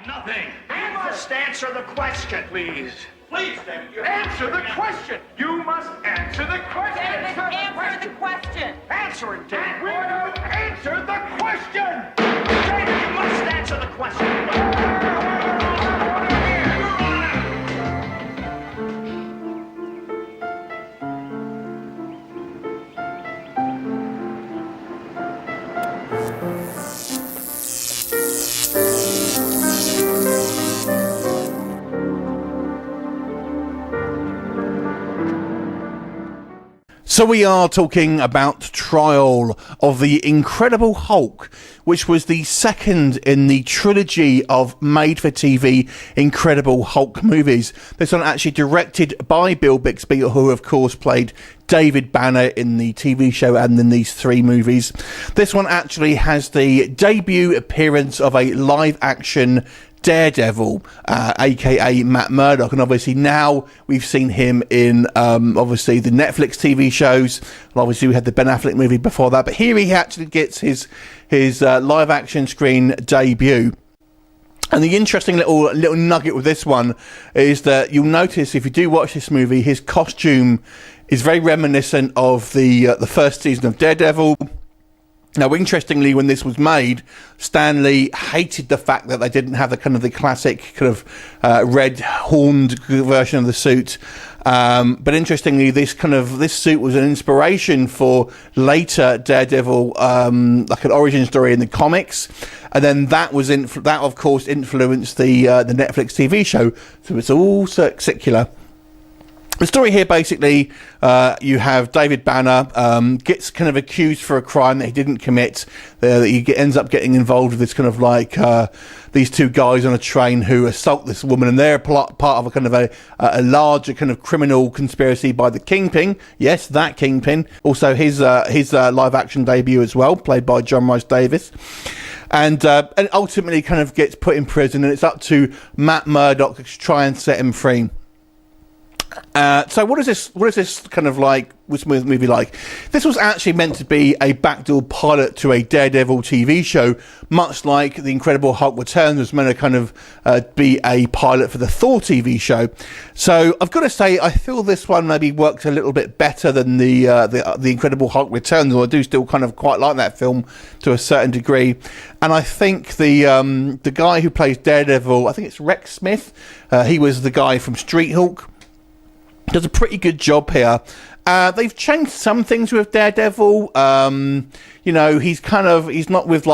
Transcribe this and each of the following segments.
Nothing. You must answer the question. Please. Please, David, you answer the question. You must answer the question. David, answer the question. Answer it, David. Will you answer the question? David, you must answer the question. So we are talking about Trial of the Incredible Hulk, which was the second in the trilogy of made-for-TV Incredible Hulk movies. This one actually directed by Bill Bixby, who of course played David Banner in the TV show and in these three movies. This one actually has the debut appearance of a live-action Daredevil, aka Matt Murdock, and obviously now we've seen him in obviously the Netflix TV shows. And obviously we had the Ben Affleck movie before that, but here he actually gets his live action screen debut. And the interesting little nugget with this one is that you'll notice if you do watch this movie, his costume is very reminiscent of the first season of Daredevil. Now, interestingly, when this was made, Stan Lee hated the fact that they didn't have the classic red horned version of the suit. But interestingly, this suit was an inspiration for later Daredevil, like an origin story in the comics, and then that of course influenced the Netflix TV show. So it's all circular. The story here, basically, you have David Banner gets kind of accused for a crime that he didn't commit. He ends up getting involved with this these two guys on a train who assault this woman, and they're part of a larger kind of criminal conspiracy by the Kingpin. Yes, that Kingpin. Also, his live action debut as well, played by John Rhys-Davies. And ultimately kind of gets put in prison, and it's up to Matt Murdock to try and set him free. So what is this what's the movie like? This was actually meant to be a backdoor pilot to a Daredevil TV show, much like The Incredible Hulk Returns was meant to be a pilot for the Thor TV show. So I've got to say, I feel this one maybe worked a little bit better than the Incredible Hulk Returns, or I do still kind of quite like that film to a certain degree. And I think the guy who plays Daredevil, I think it's Rex Smith, he was the guy from Street Hulk, does a pretty good job here. They've changed some things with Daredevil. He's not with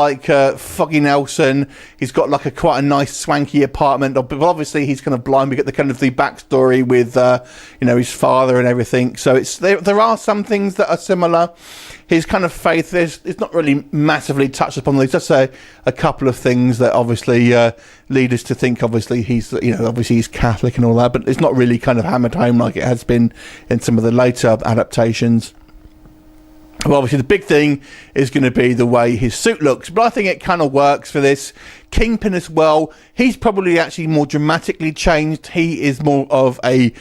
Foggy Nelson. He's got quite a nice swanky apartment, but obviously he's kind of blind. We get the backstory with his father and everything. So there are some things that are similar. His kind of faith is not really massively touched upon. There's just a couple of things that obviously lead us to think obviously he's Catholic and all that, but it's not really kind of hammered home like it has been in some of the later adaptations. Well, obviously the big thing is going to be the way his suit looks, but I think it kind of works for this. Kingpin as well, he's probably actually more dramatically changed. He is more of a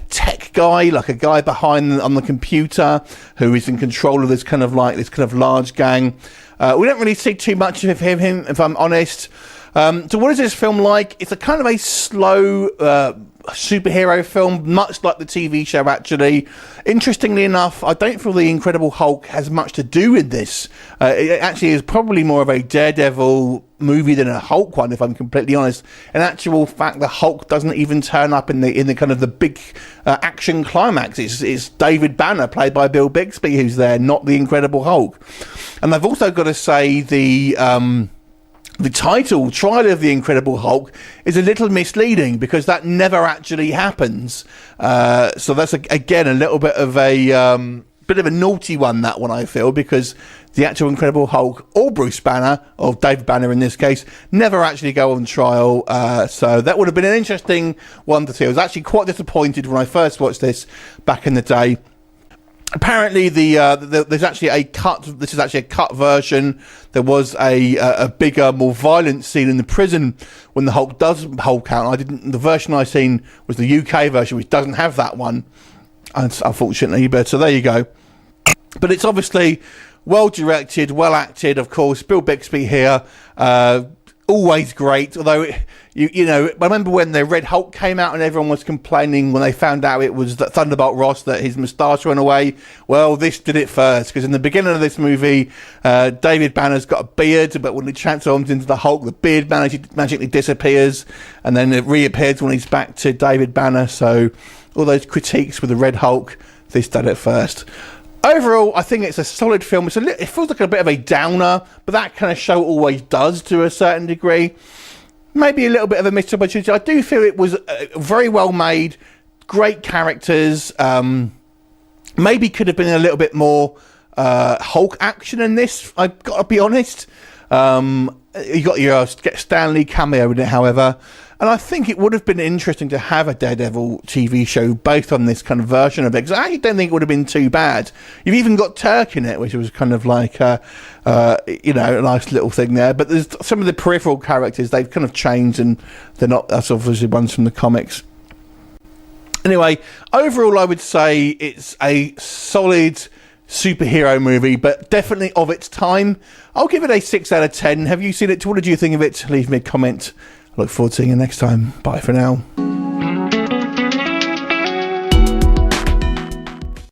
tech guy, like a guy behind on the computer who is in control of this kind of large gang. We don't really see too much of him, if I'm honest. So what is this film like? It's a kind of a slow superhero film, much like the TV show actually. Interestingly enough, I don't feel the Incredible Hulk has much to do with this. It actually is probably more of a Daredevil movie than a Hulk one, if I'm completely honest. In actual fact, the Hulk doesn't even turn up in the kind of the big action climax. It's David Banner, played by Bill Bixby, who's there, not the Incredible Hulk. And I've also got to say the title, Trial of the Incredible Hulk, is a little misleading because that never actually happens. So that's, again, a little bit of a naughty one, that one, I feel, because the actual Incredible Hulk, or Bruce Banner, or David Banner in this case, never actually go on trial. So that would have been an interesting one to see. I was actually quite disappointed when I first watched this back in the day. Apparently, there's actually a cut. This is actually a cut version. There was a bigger, more violent scene in the prison when the Hulk does Hulk out. The version I seen was the UK version, which doesn't have that one, unfortunately. But so there you go. But it's obviously well directed, well acted. Of course, Bill Bixby here. always great. Although, you know, I remember when the Red Hulk came out and everyone was complaining when they found out it was that Thunderbolt Ross that his moustache went away. Well, this did it first, because in the beginning of this movie, David Banner's got a beard, but when he transforms into the Hulk, the beard magically disappears, and then it reappears when he's back to David Banner. So all those critiques with the Red Hulk, this did it first. Overall, I think it's a solid film. It feels like a bit of a downer, but that kind of show always does to a certain degree. Maybe a little bit of a missed opportunity. I do feel it was very well made, great characters. Maybe could have been a little bit more Hulk action in this, I've got to be honest. You got your Stan Lee cameo in it, however. And I think it would have been interesting to have a Daredevil TV show based on this kind of version of it, because I actually don't think it would have been too bad. You've even got Turk in it, which was kind of like, you know, a nice little thing there. But there's some of the peripheral characters, they've kind of changed, and they're not as obviously ones from the comics. Anyway, overall, I would say it's a solid superhero movie, but definitely of its time. I'll give it a 6 out of 10. Have you seen it? What did you think of it? Leave me a comment. I look forward to seeing you next time. Bye for now.